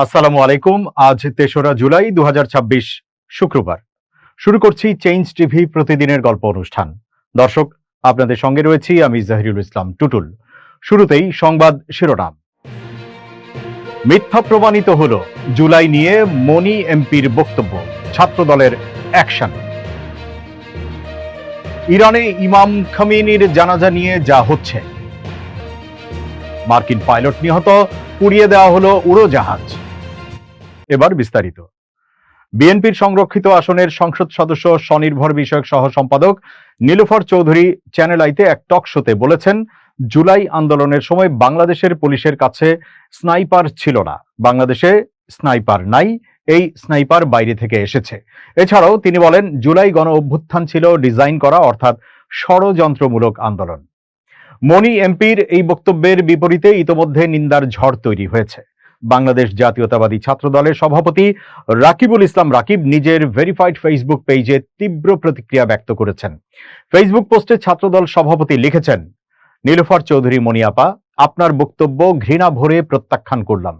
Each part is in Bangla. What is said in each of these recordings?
আসসালামু আলাইকুম। আজ ৩রা জুলাই ২০২৬ শুক্রবার। শুরু করছি চেঞ্জ টিভি প্রতিদিনের গল্প অনুষ্ঠান। দর্শক, আপনাদের সঙ্গে রয়েছি আমি জাহিরুল ইসলাম টুটুল। শুরুতেই সংবাদ শিরোনাম। মিথ্যা প্রমাণিত হলো জুলাই নিয়ে মনি এমপির বক্তব্য, ছাত্রদলের অ্যাকশন। ইরানে ইমাম খামেনির জানাজা নিয়ে যা হচ্ছে। মার্কিন পাইলট নিহত, পুড়িয়ে দেওয়া হলো উড়োজাহাজ। এবার বিস্তারিত। বিএনপির সংরক্ষিত আসনের সংসদ সদস্য স্বনির্ভর বিষয়ক সহ সম্পাদক নীলুফার চৌধুরী চ্যানেল আইতে এক টক শোতে বলেছেন, জুলাই আন্দোলনের সময় বাংলাদেশের পুলিশের কাছে স্নাইপার ছিল না, বাংলাদেশে স্নাইপার নাই, এই স্নাইপার বাইরে থেকে এসেছে। এছাড়াও তিনি বলেন, জুলাই গণ অভ্যুত্থান ছিল ডিজাইন করা অর্থাৎ ষড়যন্ত্রমূলক আন্দোলন। মনি এমপির এই বক্তব্যের বিপরীতে ইতোমধ্যে নিন্দার ঝড় তৈরি হয়েছে। বাংলাদেশ জাতীয়তাবাদী ছাত্র দলের সভাপতি রাকিবুল ইসলাম রাকিব নিজের ভেরিফাইড ফেসবুক পেজে তীব্র প্রতিক্রিয়া ব্যক্ত করেছেন। ফেসবুক পোস্টে ছাত্রদল সভাপতি লিখেছেন, নীলুফার চৌধুরী মনি আপা, আপনার বক্তব্য ঘৃণা ভরে প্রত্যাখ্যান করলাম।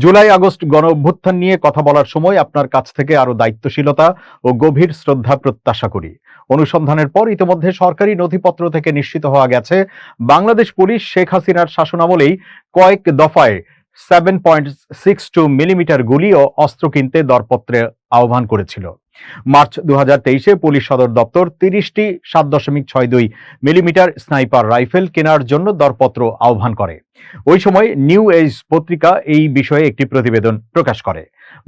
জুলাই আগস্ট গণ অভ্যুত্থান নিয়ে কথা বলার সময় আপনার কাছ থেকে আরো দায়িত্বশীলতা ও গভীর শ্রদ্ধা প্রত্যাশা করি। অনুসন্ধানের পর ইতিমধ্যে সরকারি নথিপত্র থেকে নিশ্চিত হওয়া গেছে, বাংলাদেশ পুলিশ শেখ হাসিনার শাসনামলেই কয়েক দফায় 7.62 মিলিমিটার গুলি ও অস্ত্র কিনতে দরপত্রে আহ্বান করেছিল। মার্চ 2023-এ পুলিশ সদর দপ্তর 30টি 7.62 মিলিমিটার স্নাইপার রাইফেল কেনার জন্য দরপত্র আহ্বান করে। ওই সময় নিউ এজ পত্রিকা এই বিষয়ে একটি প্রতিবেদন প্রকাশ করে।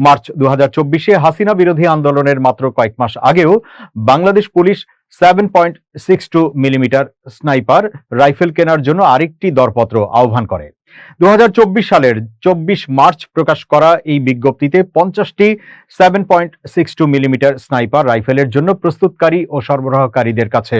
মার্চ 2024-এ হাসিনা বিরোধী আন্দোলনের মাত্র কয়েক মাস আগেও Bangladesh police 7.62 millimetre sniper rifle কেনার জন্য আরেকটি দরপত্র আহ্বান করে। 2024 সালের 24 মার্চ প্রকাশ করা এই বিজ্ঞপ্তিতে 50টি 7.62 মিলিমিটার স্নাইপার রাইফেলের জন্য প্রস্তুতকারী ও সরবরাহকারীদের কাছে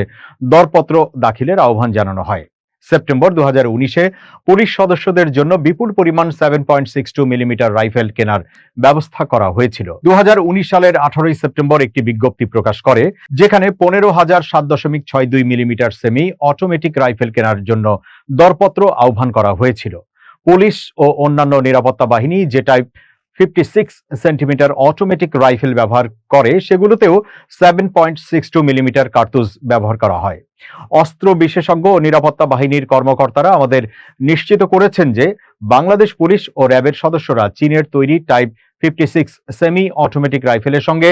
দরপত্র দাখিলের আহ্বান জানানো হয়। সেপ্টেম্বর 2019-এ পুলিশ সদস্যদের জন্য বিপুল পরিমাণ 7.62 মিলিমিটার রাইফেল কেনার ব্যবস্থা করা হয়েছিল। 2019 সালের 18 সেপ্টেম্বর একটি বিজ্ঞপ্তি প্রকাশ করে, যেখানে 15,007.62 মিলিমিটার সেমি অটোমেটিক রাইফেল কেনার জন্য দরপত্র আহ্বান করা হয়েছিল। পুলিশ ও অন্যান্য নিরাপত্তা বাহিনী যে টাইপ 56 সেন্টিমিটার অটোমেটিক রাইফেল ব্যবহার করে, সেগুলোতেও 7.62 মিলিমিটার কার্তুজ ব্যবহার করা হয়। অস্ত্র বিশেষজ্ঞ ও নিরাপত্তা বাহিনীর কর্মকর্তারা আমাদের নিশ্চিত করেছেন যে বাংলাদেশ পুলিশ ও র্যাবের সদস্যরা চীনের তৈরি টাইপ 56 সেমি অটোমেটিক রাইফেলের সঙ্গে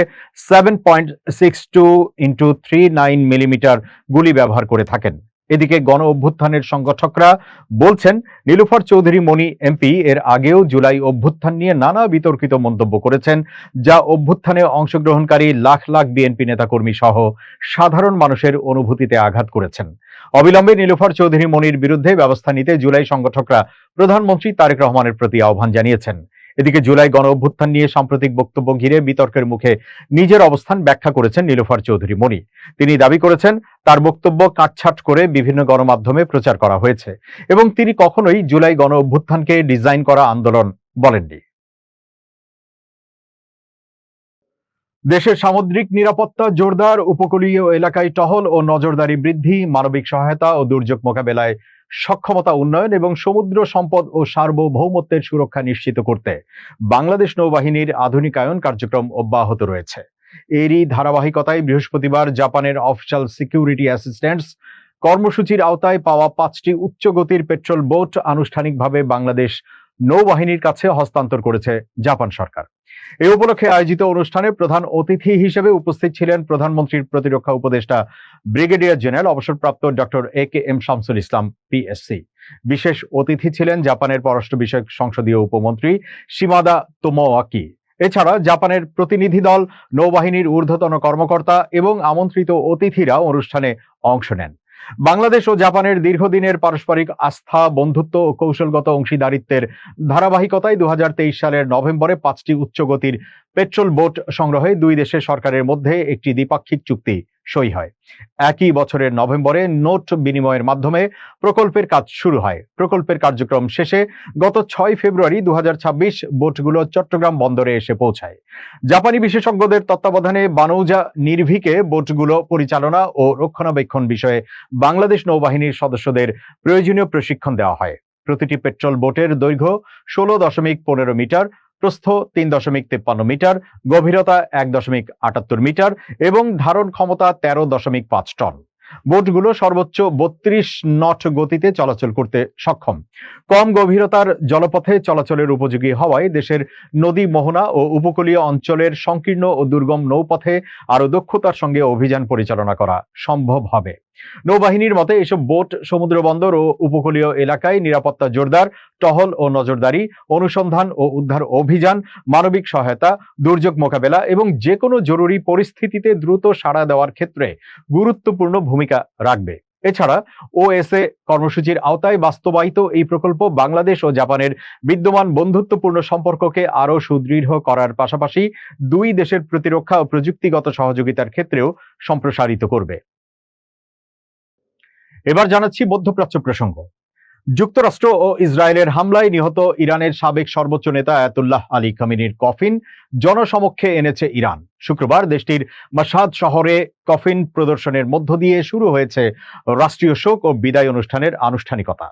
7.62x39 মিলিমিটার গুলি ব্যবহার করে থাকেন। এদিকে গণ অভ্যুত্থানের সংগঠকরা বলছেন, নীলুফার চৌধুরী মনি এমপি এর আগেও জুলাই অভ্যুত্থান নিয়ে নানা বিতর্কিত মন্তব্য করেছেন, যা অভ্যুত্থানে অংশগ্রহণকারী লাখ লাখ বিএনপি নেতাকর্মী সহ সাধারণ মানুষের অনুভূতিতে আঘাত করেছেন। অবিলম্বে নীলুফার চৌধুরী মনির বিরুদ্ধে ব্যবস্থা নিতে জুলাই সংগঠকরা প্রধানমন্ত্রী তারেক রহমানের প্রতি আহ্বান জানিয়েছেন। এদিকে জুলাই গণ অভ্যুত্থান নিয়ে সাম্প্রতিক বক্তব্য ঘিরে বিতর্কের মুখে নিজের অবস্থান ব্যাখ্যা করেছেন নীলুফার চৌধুরী মনি। তিনি দাবি করেছেন, তার বক্তব্য কাটছাঁট করে বিভিন্ন গণমাধ্যমে প্রচার করা হয়েছে এবং তিনি কখনোই জুলাই গণ অভ্যুত্থানকে ডিজাইন করা আন্দোলন বলেননি। দেশের সামুদ্রিক নিরাপত্তা জোরদার, উপকূলীয় এলাকায় টহল ও নজরদারি বৃদ্ধি, মানবিক সহায়তা ও দুর্যোগ মোকাবেলায় সক্ষমতা উন্নয়ন এবং সমুদ্র সম্পদ ও সার্বভৌমত্বের সুরক্ষা নিশ্চিত করতে বাংলাদেশ নৌবাহিনীর আধুনিকায়ন কার্যক্রম অব্যাহত রয়েছে। এরই ধারাবাহিকতায় বৃহস্পতিবার জাপানের অফিশিয়াল সিকিউরিটি অ্যাসিস্ট্যান্টস কর্মসূচির আওতায় পাওয়া 5টি উচ্চ গতির পেট্রোল বোট আনুষ্ঠানিকভাবে বাংলাদেশ নৌবাহিনীর কাছে হস্তান্তর করেছে জাপান সরকার। এই উপলক্ষে আয়োজিত অনুষ্ঠানে প্রধান অতিথি হিসেবে উপস্থিত ছিলেন প্রধানমন্ত্রীর প্রতিরক্ষা উপদেষ্টা ব্রিগেডিয়ার জেনারেল অবসরপ্রাপ্ত doctor AK-M Shamsul Islam PSC। বিশেষ অতিথি ছিলেন জাপানের পররাষ্ট্র বিষয়ক সংসদীয় উপমন্ত্রী শিমাদা তোমোয়াকি। এছাড়া জাপানের প্রতিনিধি দল, নৌবাহিনীর ঊর্ধ্বতন কর্মকর্তা এবং আমন্ত্রিত অতিথিরা অনুষ্ঠানে অংশ নেন। বাংলাদেশ ও জাপানের দীর্ঘদিনের পারস্পরিক আস্থা, বন্ধুত্ব ও কৌশলগত অংশীদারিত্বের ধারাবাহিকতায় 2023 সালের নভেম্বরে 5টি উচ্চগতির পেট্রোল বোট সংগ্রহে দুই দেশের সরকারের মধ্যে একটি দ্বিপাক্ষিক চুক্তি সই হয়। একই বছরের নভেম্বরে নোট বিনিময়ের মাধ্যমে প্রকল্পের কাজ শুরু হয়। প্রকল্পের কার্যক্রম শেষে গত 6 ফেব্রুয়ারি 2026 বোটগুলো চট্টগ্রাম বন্দরে এসে পৌঁছায়। জাপানি বিশেষজ্ঞদের তত্ত্বাবধানে বানৌজা নির্ভীকে বোটগুলো পরিচালনা ও রক্ষণাবেক্ষণ বিষয়ে বাংলাদেশ নৌবাহিনীর সদস্যদের প্রয়োজনীয় প্রশিক্ষণ দেওয়া হয়। প্রতিটি পেট্রোল বোটের দৈর্ঘ্য 16.15 মিটার, প্রস্থ 3.53 মিটার, গভীরতা 1.78 মিটার এবং ধারণ ক্ষমতা 13.5 টন। বোটগুলো সর্বোচ্চ 32 নট গতিতে চলাচল করতে সক্ষম। কম গভীরতার জলপথে চলাচলের উপযোগী হওয়ায় দেশের নদী মোহনা ও উপকূলীয় অঞ্চলের সংকীর্ণ ও দুর্গম নৌপথে আরো দক্ষতার সঙ্গে অভিযান পরিচালনা করা সম্ভব হবে। নৌবাহিনীর মতে এসব বোট সমুদ্র বন্দর ও উপকূলীয় এলাকায় নিরাপত্তা জোরদার, টহল ও নজরদারি, অনুসন্ধান ও উদ্ধার অভিযান, মানবিক সহায়তা, দুর্যোগ মোকাবেলা এবং যে কোনো জরুরি পরিস্থিতিতে দ্রুত সাড়া দেওয়ার ক্ষেত্রে গুরুত্বপূর্ণ ভূমিকা রাখবে। এছাড়া ওএসএ কর্মসূচির আওতায় বাস্তবায়িত এই প্রকল্প বাংলাদেশ ও জাপানের বিদ্যমান বন্ধুত্বপূর্ণ সম্পর্ককে আরও সুদৃঢ় করার পাশাপাশি দুই দেশের প্রতিরক্ষা ও প্রযুক্তিগত সহযোগিতার ক্ষেত্রেও সম্প্রসারিত করবে। এবার জানাচ্ছি মধ্যপ্রাচ্য প্রসঙ্গ। যুক্তরাষ্ট্র ও ইসরায়েলের হামলায় নিহত ইরানের সাবেক সর্বোচ্চ নেতা আয়াতুল্লাহ আলী খামেনির কফিন জনসমক্ষে এনেছে ইরান। শুক্রবার দেশটির মাশহাদ শহরে কফিন প্রদর্শনের মধ্য দিয়ে শুরু হয়েছে রাষ্ট্রীয় শোক ও বিদায় অনুষ্ঠানের আনুষ্ঠানিকতা।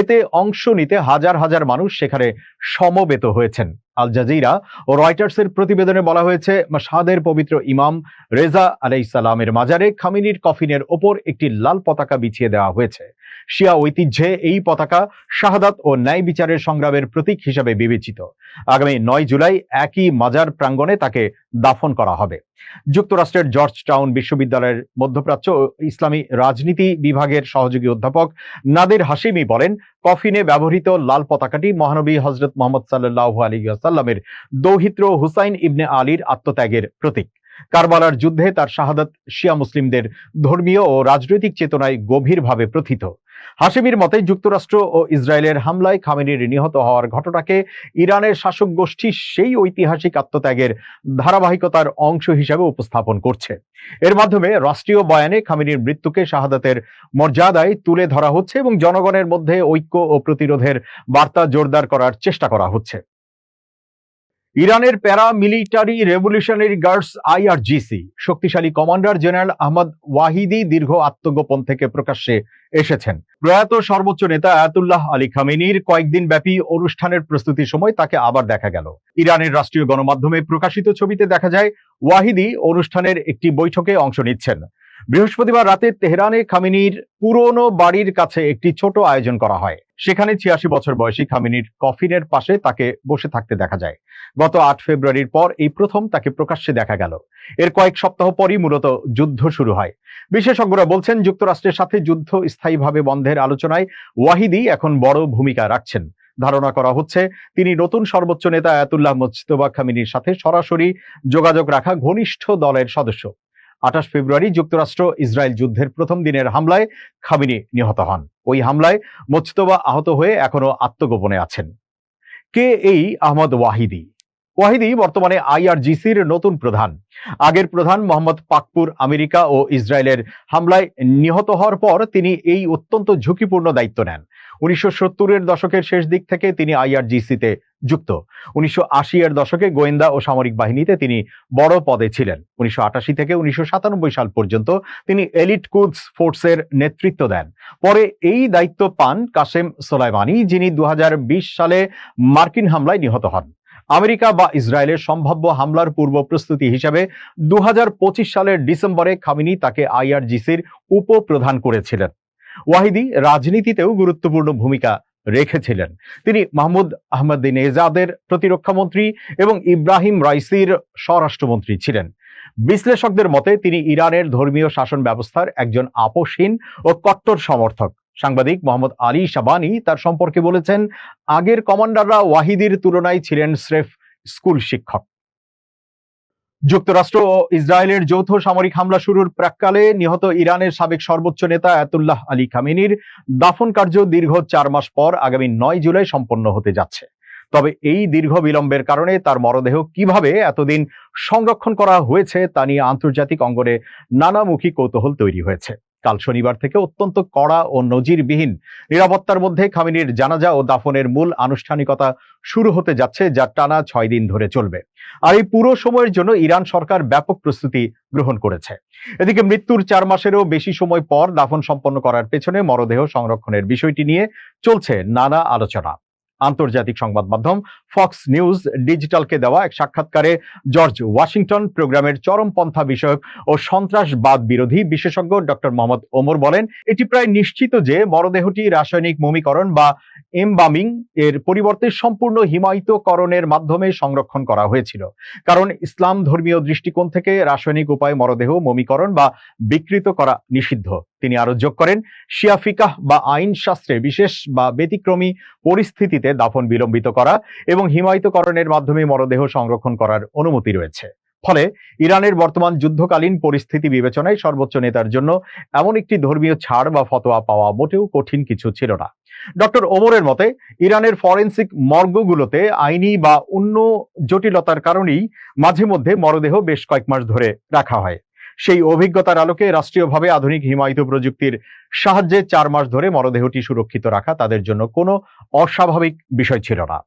এতে অংশ নিতে হাজার হাজার মানুষ সেখানে সমবেত হয়েছেন। আল জাজিরা ও রয়টার্সের প্রতিবেদনে বলা হয়েছে, মাশহাদের পবিত্র ইমাম রেজা আলাইহিস সালামের মাজারে খামেনির কফিনের ওপর একটি লাল পতাকা বিছিয়ে দেওয়া হয়েছে। শিয়া ঐতিহ্যে এই পতাকা শাহাদাত ও ন্যায় বিচারের সংগ্রামের প্রতীক হিসেবে বিবেচিত। আগামী 9 জুলাই একই মাজার প্রাঙ্গণে তাকে দাফন করা হবে। যুক্তরাষ্ট্রের জর্জ টাউন বিশ্ববিদ্যালয়ের মধ্যপ্রাচ্য ও ইসলামী রাজনীতি বিভাগের সহযোগী অধ্যাপক নাদির হাশিমি বলেন, কফিনে ব্যবহৃত লাল পতাকাটি মহানবী হযরত মুহাম্মদ সাল্লাল্লাহু আলাইহি ওয়াসাল্লামের দৌহিত্র হুসাইন ইবনে আলীর আত্মত্যাগের প্রতীক। কারবালার যুদ্ধে তার শাহাদাত শিয়া মুসলিমদের ধর্মীয় ও রাজনৈতিক চেতনায় গভীরভাবে প্রথিত। হাশিমির মতে, যুক্তরাষ্ট্র ও ইসরায়েলের হামলায় খামেনির নিহত হওয়ার ঘটনাকে ইরানের শাসক গোষ্ঠী সেই ঐতিহাসিক আত্মত্যাগের ধারাবাহিকতার অংশ হিসেবে উপস্থাপন করছে। এর মাধ্যমে রাষ্ট্রীয় বয়ানে খামেনির মৃত্যুকে শাহাদাতের মর্যাদায় তুলে ধরা হচ্ছে এবং জনগণের মধ্যে ঐক্য ও প্রতিরোধের বার্তা জোরদার করার চেষ্টা করা হচ্ছে। ইরানের প্যারা মিলিটারি রেভলিউশনারি গার্ডস আইআরজিসি শক্তিশালী কমান্ডার জেনারেল আহমদ ওয়াহিদি দীর্ঘ আত্মগোপন থেকে প্রকাশ্যে এসেছেন। প্রয়াত সর্বোচ্চ নেতা আয়াতুল্লাহ আলী খামেনির কয়েকদিন ব্যাপী অনুষ্ঠানের প্রস্তুতির সময় তাকে আবার দেখা গেল। ইরানের রাষ্ট্রীয় গণমাধ্যমে প্রকাশিত ছবিতে দেখা যায় ওয়াহিদি অনুষ্ঠানের একটি বৈঠকে অংশ নিচ্ছেন। বৃহস্পতিবার রাতে তেহরানে খামেনির পুরনো বাড়ির কাছে একটি ছোট আয়োজন করা হয়। সেখানে 86 বছর বয়সী খামেনির কফিনের পাশে তাকে বসে থাকতে দেখা যায়। গত 8 ফেব্রুয়ারির পর এই প্রথম তাকে প্রকাশ্যে দেখা গেল। এর কয়েক সপ্তাহ পরই মূলত যুদ্ধ শুরু হয়। বিশেষজ্ঞরা বলছেন, যুক্তরাষ্ট্রের সাথে যুদ্ধ স্থায়ীভাবে বন্ধের আলোচনায় ওয়াহিদি এখন বড় ভূমিকা রাখছেন। ধারণা করা হচ্ছে তিনি নতুন সর্বোচ্চ নেতা আয়াতুল্লাহ মুজতবা খামেনির সাথে সরাসরি যোগাযোগ রাখা ঘনিষ্ঠ দলের সদস্য। 28 ফেব্রুয়ারি যুক্তরাষ্ট্র ইসরায়েল যুদ্ধের প্রথম দিনের হামলায় খামেনি নিহত হন। ওই হামলায় মুজতবা আহত হয়ে এখনো আত্মগোপনে আছেন। কে এই আহমদ ওয়াহিদি? ওয়াহিদি বর্তমানে আইআরজিসির নতুন প্রধান। আগের প্রধান মোহাম্মদ পাকপুর আমেরিকা ও ইসরায়েলের হামলায় নিহত হওয়ার পর তিনি এই অত্যন্ত ঝুঁকিপূর্ণ দায়িত্ব নেন। 1970-এর দশকের শেষ দিক থেকে তিনি আইআরজিসিতে যুক্ত। 1980-এর দশকে গোয়েন্দা ও সামরিক বাহিনীতে তিনি বড় পদে ছিলেন। 1988 থেকে 1997 সাল পর্যন্ত তিনি এলিট কুদস ফোর্সের নেতৃত্ব দেন। পরে এই দায়িত্ব পান কাসেম সোলাইমানি, যিনি 2020 সালে মার্কিন হামলায় নিহত হন। আমেরিকা বা ইসরায়েলের সম্ভাব্য হামলার পূর্ব প্রস্তুতি হিসেবে 2025 সালের ডিসেম্বরে খামেনি তাকে আইআরজিসির উপপ্রধান করেছিলেন। ওয়াহিদি রাজনীতিতেও গুরুত্বপূর্ণ ভূমিকা রেখেছিলেন। তিনি মাহমুদ আহমদিনেজাদের প্রতিরক্ষা মন্ত্রী এবং ইব্রাহিম রাইসির স্বরাষ্ট্রমন্ত্রী ছিলেন। বিশ্লেষকদের মতে তিনি ইরানের ধর্মীয় শাসন ব্যবস্থার একজন আপোষহীন ও কট্টর সমর্থক। সাংবাদিক মোহাম্মদ আলী শাবানি তার সম্পর্কে বলেছেন, আগের কমান্ডাররা ওয়াহিদির তুলনায় ছিলেন স্রেফ স্কুল শিক্ষক। যুক্তরাষ্ট্র ও ইসরায়েলের যৌথ সামরিক হামলা শুরুর প্রাক্কালে নিহত ইরানের সাবেক সর্বোচ্চ নেতা আয়াতুল্লাহ আলী খামেনির দাফন কার্য দীর্ঘ 4 মাস পর আগামী 9 জুলাই সম্পন্ন হতে যাচ্ছে। তবে এই দীর্ঘ বিলম্বের কারণে তার মরদেহ কিভাবে এতদিন সংরক্ষণ করা হয়েছে তা নিয়ে আন্তর্জাতিক অঙ্গনে নানামুখী কৌতূহল তৈরি হয়েছে। কাল শনিবার থেকে অত্যন্ত কড়া ও নজিরবিহীন নিরাপত্তার মধ্যে খামেনির জানাজা ও দাফনের মূল আনুষ্ঠানিকতা শুরু হতে যাচ্ছে, যা টানা 6 দিন ধরে চলবে। আর এই পুরো সময়ের জন্য ইরান সরকার ব্যাপক প্রস্তুতি গ্রহণ করেছে। এদিকে মৃত্যুর 4 মাসেরও বেশি সময় পর দাফন সম্পন্ন করার পেছনে মরদেহ সংরক্ষণের বিষয়টি নিয়ে চলছে নানা আলোচনা। আন্তর্জাতিক সংবাদ মাধ্যম ফক্স নিউজ ডিজিটালকে দেওয়া এক সাক্ষাৎকারে জর্জ ওয়াশিংটন প্রোগ্রামের চরমপন্থা বিষয়ক ও সন্ত্রাসবাদ বিরোধী বিশেষজ্ঞ ডক্টর মোহাম্মদ ওমর বলেন, এটি প্রায় নিশ্চিত যে মরদেহটি রাসায়নিক মমিকরণ বা এমবামিং এর পরিবর্তে সম্পূর্ণ হিমায়িতকরণের মাধ্যমে সংরক্ষণ করা হয়েছিল, কারণ ইসলাম ধর্মীয় দৃষ্টিকোণ থেকে রাসায়নিক উপায়ে মরদেহ মমিকরণ বা বিকৃত করা নিষিদ্ধ। তিনি আরো যোগ করেন, শিয়া ফিকাহ বা আইন শাস্ত্রে বিশেষ বা ব্যতিক্রমী পরিস্থিতিতে দাফন বিলম্বিত করা এবং হিমায়িতকরণের মাধ্যমে মরদেহ সংরক্ষণ করার অনুমতি রয়েছে। ফলে ইরানের বর্তমান যুদ্ধকালীন পরিস্থিতি বিবেচনায় সর্বোচ্চ নেতার জন্য এমন একটি ধর্মীয় ছাড় বা ফতোয়া পাওয়া মোটেও কঠিন কিছু ছিল না। ডক্টর ওমরের মতে, ইরানের ফরেনসিক মর্গগুলোতে আইনি বা অন্য জটিলতার কারণেই মাঝে মধ্যে মরদেহ বেশ কয়েক মাস ধরে রাখা হয়। সেই অভিজ্ঞতার আলোকে রাষ্ট্রীয়ভাবে আধুনিক হিমায়িত প্রযুক্তির সাহায্যে 4 মাস ধরে মরদেহটি সুরক্ষিত রাখা তাদের জন্য কোনো অস্বাভাবিক বিষয় ছিল না।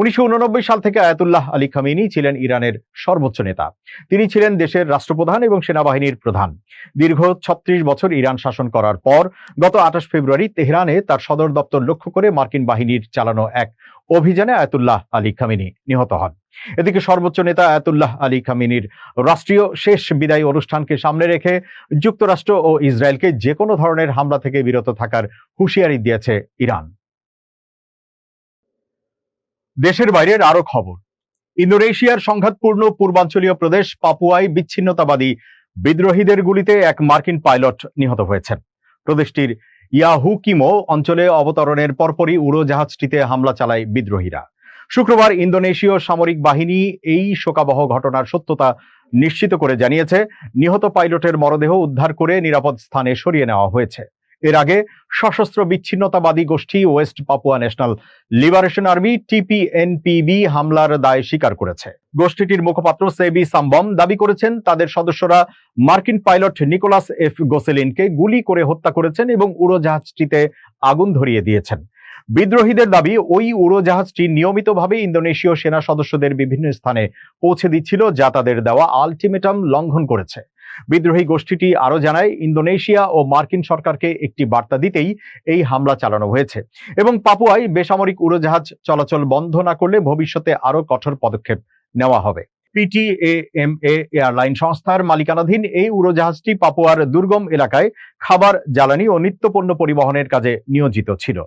1989 সাল থেকে আয়াতুল্লাহ আলী খামেনি ছিলেন ইরানের সর্বোচ্চ নেতা। তিনি ছিলেন দেশের রাষ্ট্রপ্রধান এবং সেনাবাহিনীর প্রধান। দীর্ঘ 36 বছর ইরান শাসন করার পর গত 28 ফেব্রুয়ারি তেহরানে তার সদর দপ্তর লক্ষ্য করে মার্কিন বাহিনীর চালানো এক অভিযানে আয়াতুল্লাহ আলী খামেনি নিহত হন। এদিকে সর্বোচ্চ নেতা আয়াতুল্লাহ আলী খামেনির রাষ্ট্রীয় শেষ বিদায়ী অনুষ্ঠানকে সামনে রেখে যুক্তরাষ্ট্র ও ইসরায়েলকে যে কোনো ধরনের হামলা থেকে বিরত থাকার হুঁশিয়ারি দিয়েছে ইরান। দেশের বাইরের আরো খবর। ইন্দোনেশিয়ার সংঘাতপূর্ণ পূর্বাঞ্চলীয় প্রদেশ পাপুয়ায় বিচ্ছিন্নতাবাদী বিদ্রোহীদের গুলিতে এক মার্কিন পাইলট নিহত হয়েছেন। প্রদেশটির ইয়াহুকিমো অঞ্চলে অবতরণের পরপরই উড়োজাহাজটিতে হামলা চালায় বিদ্রোহীরা। শুক্রবার ইন্দোনেশীয় সামরিক বাহিনী এই শোকাবহ ঘটনার সত্যতা নিশ্চিত করে জানিয়েছে, নিহত পাইলটের মরদেহ উদ্ধার করে নিরাপদ স্থানে সরিয়ে নেওয়া হয়েছে। এর আগে সশস্ত্র বিচ্ছিন্নতাবাদী গোষ্ঠী west Papua national liberation army TPNPB হামলার দায় স্বীকার করেছে। গোষ্ঠীটির মুখপাত্র সেবি সাম্বম দাবি করেছেন, তাদের সদস্যরা মার্কিন পাইলট নিকোলাস এফ গোসেলিনকে গুলি করে হত্যা করেছেন এবং উড়োজাহাজটিতে আগুন ধরিয়ে দিয়েছেন। বিদ্রোহীদের দাবি, ওই উড়োজাহাজটি নিয়মিতভাবে ইন্দোনেশীয় সেনা সদস্যদের বিভিন্ন স্থানে পৌঁছে দিচ্ছিল, যা তাদের দেওয়া আলটিমেটাম লঙ্ঘন করেছে। বিদ্রোহী গোষ্ঠীটি আরো জানায়, ইন্দোনেশিয়া ও মার্কিন সরকারকে একটি বার্তা দিতেই এই হামলা চালানো হয়েছে এবং পাপুয়ায় বেসামরিক উড়োজাহাজ চলাচল বন্ধ না করলে ভবিষ্যতে আরো কঠোর পদক্ষেপ নেওয়া হবে। পিটিএএমএ এয়ারলাইন সংস্থার মালিকানাধীন এই উড়োজাহাজটি পাপুয়ার দুর্গম এলাকায় খাবার, জ্বালানি ও নিত্যপণ্য পরিবহনের কাজে নিয়োজিত ছিল।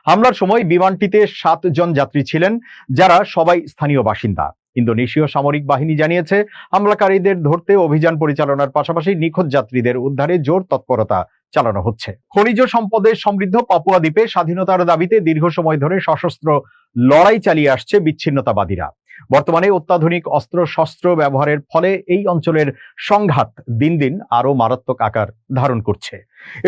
হামলার সময় বিমানটিতে 7 জন যাত্রী ছিলেন, যারা সবাই স্থানীয় বাসিন্দা। ইন্দোনেশীয় সামরিক বাহিনী জানিয়েছে, হামলাকারীদের ধরতে অভিযান পরিচালনার পাশাপাশি নিখোঁজ যাত্রীদের উদ্ধারে জোর তৎপরতা চালানো হচ্ছে। খনিজ সম্পদে সমৃদ্ধ পাপুয়া দ্বীপে স্বাধীনতার দাবিতে দীর্ঘ সময় ধরে সশস্ত্র লড়াই চালিয়ে আসছে বিচ্ছিন্নতাবাদীরা। বর্তমানে অত্যাধুনিক অস্ত্র শস্ত্র ব্যবহারের ফলে এই অঞ্চলের সংঘাত দিন দিন আরো মারাত্মক আকার ধারণ করছে।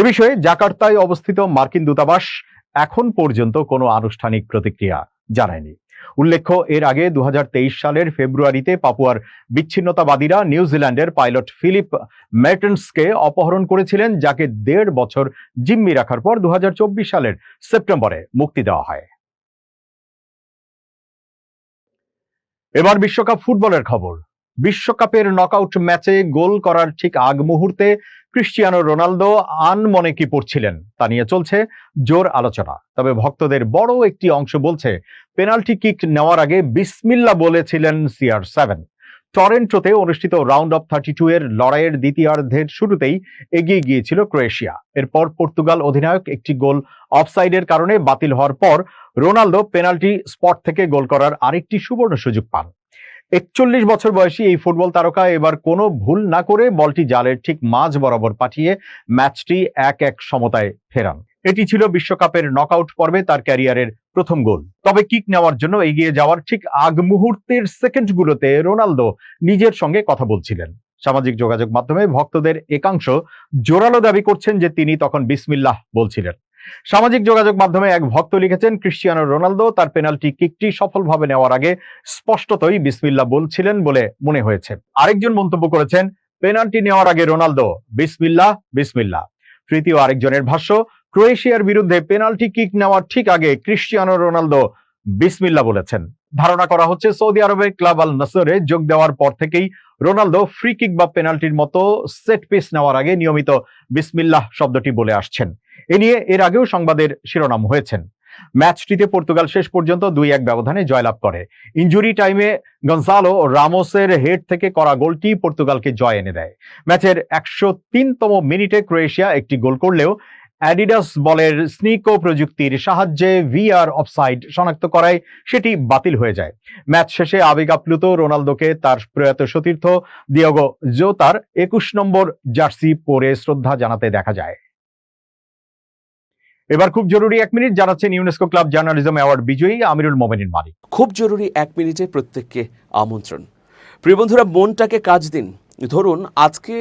এ বিষয়ে জাকার্তায় অবস্থিত মার্কিন দূতাবাস এখন পর্যন্ত কোনো আনুষ্ঠানিক প্রতিক্রিয়া জানায়নি। উল্লেখ্য, এর আগে 2023 সালের ফেব্রুয়ারিতে পাপুয়ার বিচ্ছিন্নতাবাদীরা নিউজিল্যান্ডের পাইলট ফিলিপ মের্টেন্সকে অপহরণ করেছিলেন, যাকে 1.5 বছর জিম্মি রাখার পর 2024 সালের সেপ্টেম্বরে মুক্তি দেওয়া হয়। এবার বিশ্বকাপ ফুটবলের খবর। বিশ্বকাপের নকআউট ম্যাচে গোল করার ঠিক আগ মুহূর্তে ক্রিস্টিয়ানো রোনালদো আনমনে কি পড়ছিলেন তা নিয়ে চলছে জোর আলোচনা। তবে ভক্তদের বড় একটি অংশ বলছে, পেনাল্টি কিক নেওয়ার আগে বিসমিল্লাহ বলেছিলেন CR7। টরেন্টোতে অনুষ্ঠিত রাউন্ড অফ 32 এর লড়াইয়ের দ্বিতীয়ার্ধের শুরুতেই এগিয়ে গিয়েছিল ক্রোয়েশিয়া। এরপর পর্তুগাল অধিনায়ক একটি গোল অফসাইডের কারণে বাতিল হওয়ার পর রোনালদো পেনাল্টি স্পট থেকে গোল করার আরেকটি সুবর্ণ সুযোগ পান। 41 বছর বয়সী এই ফুটবল তারকা এবার কোনো ভুল না করে বলটি জালের ঠিক মাঝ বরাবর পাঠিয়ে ম্যাচটি 1-1 সমতায় ফেরান। এটি ছিল বিশ্বকাপের নকআউট পর্বে তার ক্যারিয়ারের প্রথম গোল। তবে কিক নেওয়ার জন্য এগিয়ে যাওয়ার ঠিক আগ মুহূর্তের সেকেন্ডগুলোতে রোনালদো নিজের সঙ্গে কথা বলছিলেন। সামাজিক যোগাযোগ মাধ্যমে ভক্তদের একাংশ জোরালো দাবি করছেন যে তিনি তখন বিসমিল্লাহ বলছিলেন। সামাজিক যোগাযোগ মাধ্যমে এক ভক্ত লিখেছেন, ক্রিস্টিয়ানো রোনালদো তার পেনাল্টি কিকটি সফলভাবে নেওয়ার আগে স্পষ্টতই বিসমিল্লাহ বলছিলেন বলে মনে হয়েছে। আরেকজন মন্তব্য করেছেন, পেনাল্টি নেওয়ার আগে রোনালদো বিসমিল্লাহ বিসমিল্লাহ। তৃতীয় আরেকজনের ভাষ্য, ক্রোয়েশিয়ার বিরুদ্ধে পেনাল্টি কিক নেওয়ার ঠিক আগে ক্রিস্টিয়ানো রোনালদো বিসমিল্লাহ বলেছেন। ধারণা করা হচ্ছে, সৌদি আরবের ক্লাব আল নাসরে যোগ দেওয়ার পর থেকেই রোনালদো ফ্রি কিক বা পেনাল্টির মতো সেট পিস নেওয়ার আগে নিয়মিত বিসমিল্লাহ শব্দটি বলে আসছেন। এ নিয়ে এর আগেও সংবাদের শিরোনাম হয়েছেন। ম্যাচটিতে পর্তুগাল শেষ পর্যন্ত 2-1 ব্যবধানে জয়লাভ করে। ইনজুরি টাইমে গনসালো রামোসের হেড থেকে করা গোলটি পর্তুগালকে জয় এনে দেয়। ম্যাচের 103তম মিনিটে ক্রোয়েশিয়া একটি গোল করলেও অ্যাডিডাস বলের স্নিকো প্রযুক্তির সাহায্যে ভিআর অফসাইড শনাক্ত করায় সেটি বাতিল হয়ে যায়। ম্যাচ শেষে আবেগ আপ্লুত রোনালদোকে তার প্রয়াত সতীর্থ দিয়েগো জোতার 21 নম্বর জার্সি পরে শ্রদ্ধা জানাতে দেখা যায়। এবার খুব জরুরি 1 মিনিট জানাচ্ছেন ইউনেস্কো ক্লাব জার্নালিজম অ্যাওয়ার্ড বিজয়ী আমিরুল মোমিনিন মালিক। খুব জরুরি 1 মিনিটে প্রত্যেককে আমন্ত্রণ। প্রিয় বন্ধুরা, মনটাকে কাজ দিন। ধরুন আজকে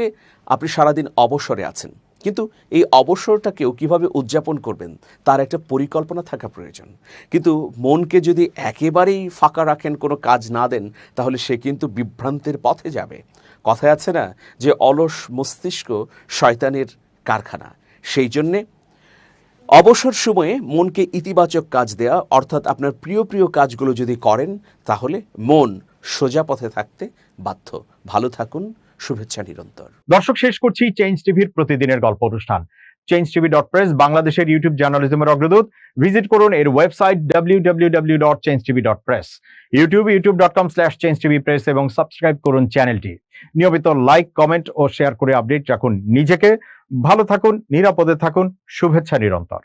আপনি সারাদিন অবসরে আছেন, কিন্তু এই অবসরটাকেও কিভাবে উদযাপন করবেন তার একটা পরিকল্পনা থাকা প্রয়োজন। কিন্তু মনকে যদি একেবারেই ফাঁকা রাখেন, কোনো কাজ না দেন, তাহলে সে কিন্তু বিভ্রান্তের পথে যাবে। কথায় আছে না যে অলস মস্তিষ্ক শয়তানের কারখানা। সেই জন্যে অবসর সময়ে মনকে ইতিবাচক কাজ দেয়া, অর্থাৎ আপনার প্রিয় প্রিয় কাজগুলো যদি করেন, তাহলে মন সোজা পথে থাকতে বাধ্য। ভালো থাকুন, শুভেচ্ছা নিরন্তর। দর্শক, শেষ করছি চেঞ্জ টিভির প্রতিদিনের গল্প অনুষ্ঠান। changetv.press বাংলাদেশের ইউটিউব জার্নালিজমের অগ্রদূত। ভিজিট করুন এর ওয়েবসাইট www.changetv.press, ইউটিউব youtube.com/changetvpress এবং সাবস্ক্রাইব করুন চ্যানেলটি। নিয়মিত লাইক, কমেন্ট ও শেয়ার করে আপডেট রাখুন নিজেকে। ভালো থাকুন, নিরাপদে থাকুন, শুভেচ্ছা নিরন্তর।